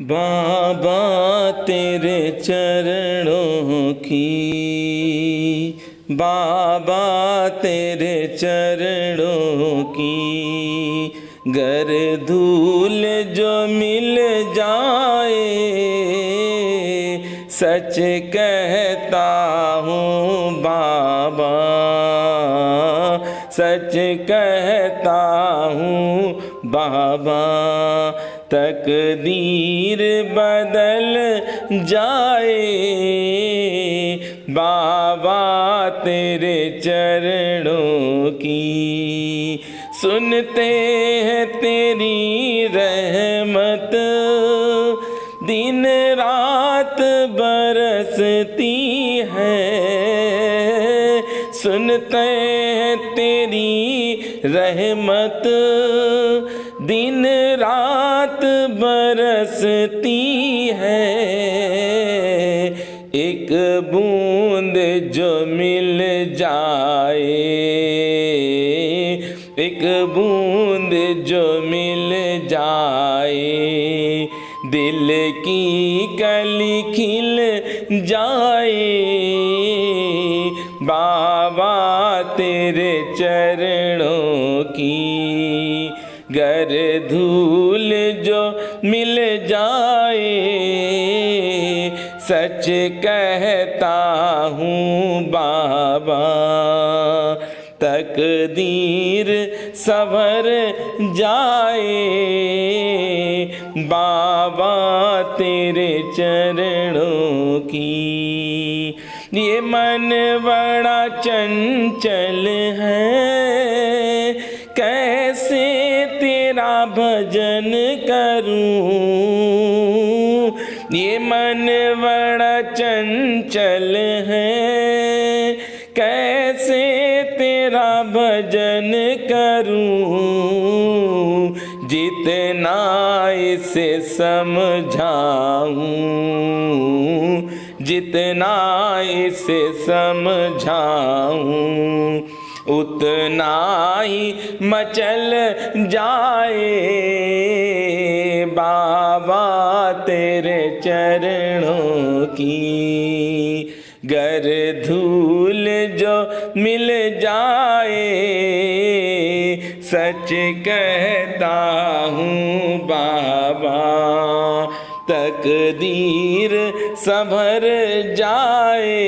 बाबा तेरे चरणों की, बाबा तेरे चरणों की गर धूल जो मिल जाए, सच कहता हूँ बाबा, सच कहता हूँ बाबा। तकदीर बदल जाए बाबा तेरे चरणों की। सुनते हैं तेरी रहमत दिन रात बरसती है, सुनते हैं तेरी रहमत दिन रात बरसती है। एक बूंद जो मिल जाए, एक बूंद जो मिल जाए, दिल की कली खिल जाए बाबा तेरे चरणों की। गर धूल जो मिल जाए, सच कहता हूँ बाबा। तकदीर संवर जाए बाबा तेरे चरणों की। ये मन बड़ा चंचल है, कैसे तेरा भजन करूं। ये मन बड़ा चंचल है, कैसे तेरा भजन करूं। जितना इसे समझाऊं, जितना इसे समझाऊं, उतना ही मचल जाए बाबा तेरे चरणों की। गर धूल जो मिल जाए, सच कहता हूँ बाबा। तकदीर संभर जाए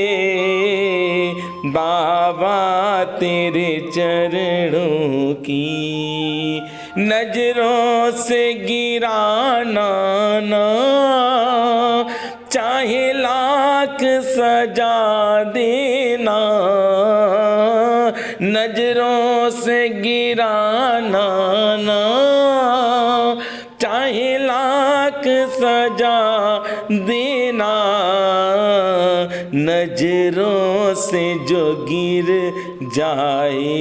बाबा तेरे चरणों की। नजरों से गिराना ना, चाहे लाख सजा देना। नजरों से गिराना ना, चाहे लाख सजा देना। नजरों से जो गिर जाए,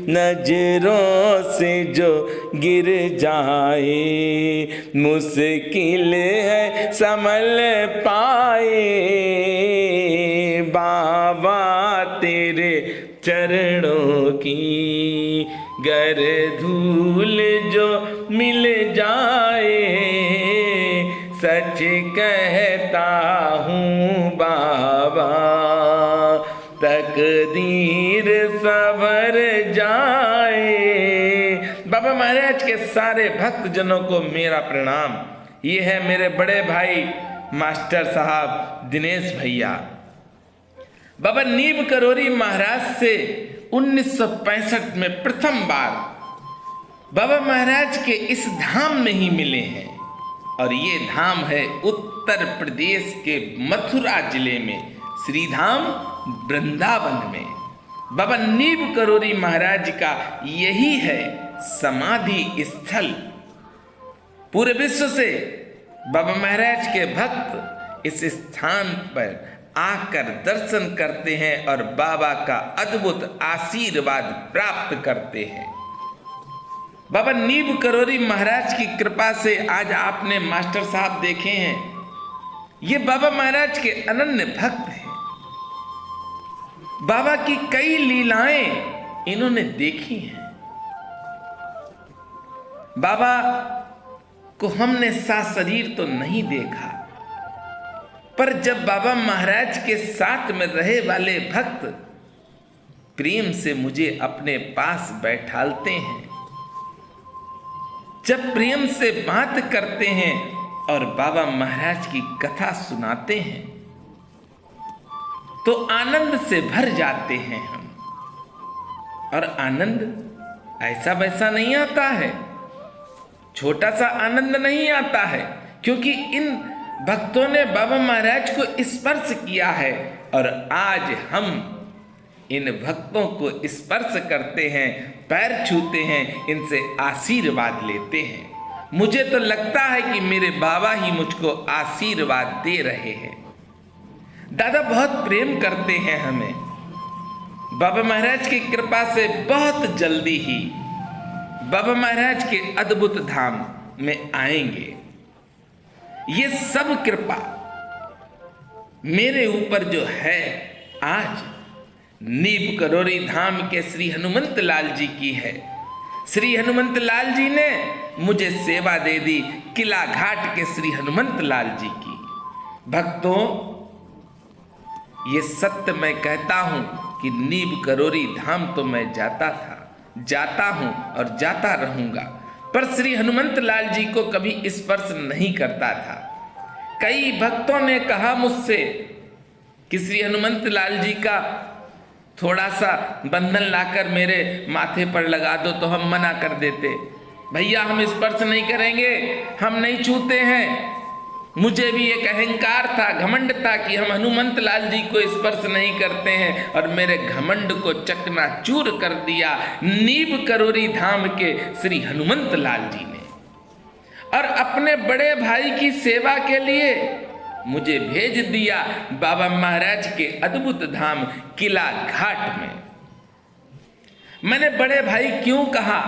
नजरों से जो गिर जाए, मुश्किल है संभल पाए बाबा तेरे चरणों की। गर धूल जो मिल जाए, सच कहता हूँ बाबा। तकदीर संवर जाए। बाबा महाराज के सारे भक्त जनों को मेरा प्रणाम। ये है मेरे बड़े भाई मास्टर साहब दिनेश भैया। बाबा नीम करोरी महाराज से 1965 में प्रथम बार बाबा महाराज के इस धाम में ही मिले हैं, और ये धाम है उत्तर प्रदेश के मथुरा जिले में श्रीधाम वृंदावन में। बाबा नीम करोरी महाराज का यही है समाधि स्थल। पूरे विश्व से बाबा महाराज के भक्त इस स्थान पर आकर दर्शन करते हैं और बाबा का अद्भुत आशीर्वाद प्राप्त करते हैं। बाबा नीम करोरी महाराज की कृपा से आज आपने मास्टर साहब देखे हैं। ये बाबा महाराज के अनन्य भक्त हैं। बाबा की कई लीलाएं इन्होंने देखी हैं। बाबा को हमने साशरीर तो नहीं देखा, पर जब बाबा महाराज के साथ में रहे वाले भक्त प्रेम से मुझे अपने पास बैठालते हैं, जब प्रेम से बात करते हैं और बाबा महाराज की कथा सुनाते हैं, तो आनंद से भर जाते हैं हम। और आनंद ऐसा वैसा नहीं आता है, छोटा सा आनंद नहीं आता है, क्योंकि इन भक्तों ने बाबा महाराज को स्पर्श किया है और आज हम इन भक्तों को स्पर्श करते हैं, पैर छूते हैं, इनसे आशीर्वाद लेते हैं। मुझे तो लगता है कि मेरे बाबा ही मुझको आशीर्वाद दे रहे हैं। दादा बहुत प्रेम करते हैं हमें। बाबा महाराज की कृपा से बहुत जल्दी ही बाबा महाराज के अद्भुत धाम में आएंगे। ये सब कृपा मेरे ऊपर जो है आज नीब करोरी धाम के श्री हनुमंत लाल जी की है। श्री हनुमंत लाल जी ने मुझे सेवा दे दी, किला घाट के श्री हनुमंत लाल जी की। भक्तों, ये सत्य मैं कहता हूं कि नीब करोरी धाम तो मैं जाता था, जाता हूं और जाता रहूंगा, पर श्री हनुमंत लाल जी को कभी स्पर्श नहीं करता था। कई भक्तों ने कहा मुझसे कि श्री हनुमंत लाल जी का थोड़ा सा बंधन लाकर मेरे माथे पर लगा दो, तो हम मना कर देते। भैया हम स्पर्श नहीं करेंगे, हम नहीं छूते हैं। मुझे भी एक अहंकार था, घमंड था कि हम हनुमंत लाल जी को स्पर्श नहीं करते हैं, और मेरे घमंड को चकनाचूर कर दिया नीब करोरी धाम के श्री हनुमंत लाल जी ने। और अपने बड़े भाई की सेवा के लिए मुझे भेज दिया बाबा महाराज के अद्भुत धाम किला घाट में। मैंने बड़े भाई क्यों कहा,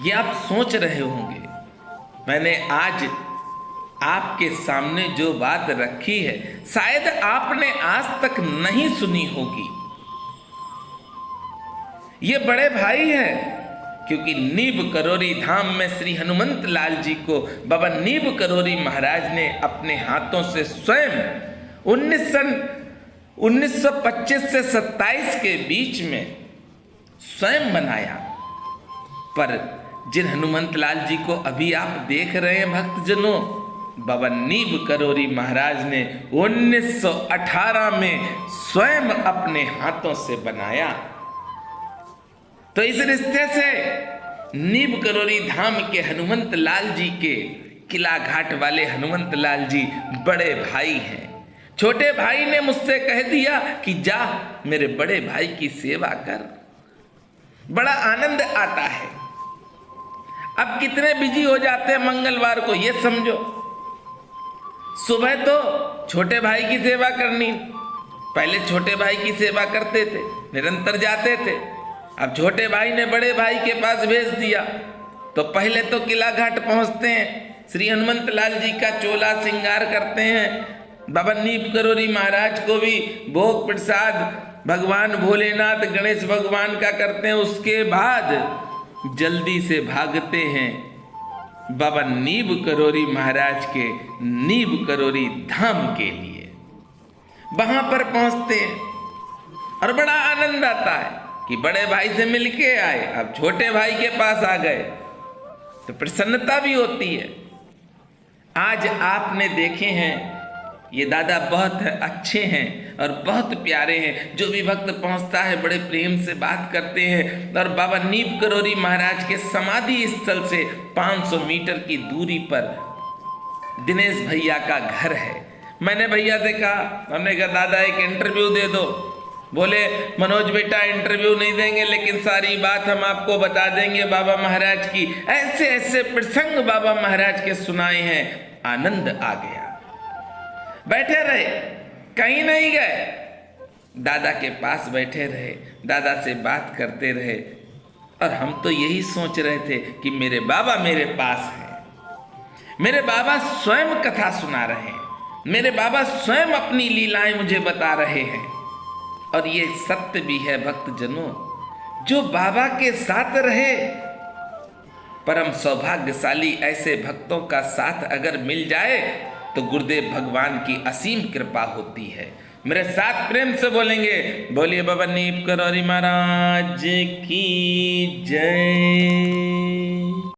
ये आप सोच रहे होंगे। मैंने आज आपके सामने जो बात रखी है शायद आपने आज तक नहीं सुनी होगी। ये बड़े भाई हैं, क्योंकि नीब करोरी धाम में श्री हनुमंत लाल जी को बाबा नीब करोरी महाराज ने अपने हाथों से स्वयं 1925 से 27 के बीच में स्वयं बनाया। पर जिन हनुमंत लाल जी को अभी आप देख रहे हैं भक्तजनों, बाबा नीब करोरी महाराज ने 1918 में स्वयं अपने हाथों से बनाया। तो इस रिश्ते से नीब करोरी धाम के हनुमंत लाल जी के किला घाट वाले हनुमंत लाल जी बड़े भाई हैं। छोटे भाई ने मुझसे कह दिया कि जा मेरे बड़े भाई की सेवा कर। बड़ा आनंद आता है। अब कितने बिजी हो जाते हैं मंगलवार को, ये समझो। सुबह तो छोटे भाई की सेवा करनी, पहले छोटे भाई की सेवा करते थे, निरंतर जाते थे। अब छोटे भाई ने बड़े भाई के पास भेज दिया, तो पहले तो किला घाट पहुंचते हैं, श्री हनुमंत लाल जी का चोला श्रृंगार करते हैं, बाबा नीब करोरी महाराज को भी भोग प्रसाद भगवान भोलेनाथ गणेश भगवान का करते हैं। उसके बाद जल्दी से भागते हैं बाबा नीब करोरी महाराज के नीब करोरी धाम के लिए। वहां पर पहुंचते हैं और बड़ा आनंद आता है कि बड़े भाई से मिलके आए, अब छोटे भाई के पास आ गए, तो प्रसन्नता भी होती है। आज आपने देखे हैं ये दादा बहुत अच्छे हैं और बहुत प्यारे हैं। जो भी भक्त पहुंचता है बड़े प्रेम से बात करते हैं। और बाबा नीब करोरी महाराज के समाधि स्थल से 500 मीटर की दूरी पर दिनेश भैया का घर है। मैंने भैया से कहा, हमने कहा दादा एक इंटरव्यू दे दो। बोले मनोज बेटा इंटरव्यू नहीं देंगे, लेकिन सारी बात हम आपको बता देंगे बाबा महाराज की। ऐसे ऐसे प्रसंग बाबा महाराज के सुनाए हैं, आनंद आ गया। बैठे रहे, कहीं नहीं गए, दादा के पास बैठे रहे, दादा से बात करते रहे। और हम तो यही सोच रहे थे कि मेरे बाबा मेरे पास हैं, मेरे बाबा स्वयं कथा सुना रहे हैं, मेरे बाबा स्वयं अपनी लीलाएं मुझे बता रहे हैं। और ये सत्य भी है भक्तजनों, जो बाबा के साथ रहे परम सौभाग्यशाली ऐसे भक्तों का साथ अगर मिल जाए तो गुरुदेव भगवान की असीम कृपा होती है। मेरे साथ प्रेम से बोलेंगे, बोलिए बाबा नीप करौरी महाराज की जय।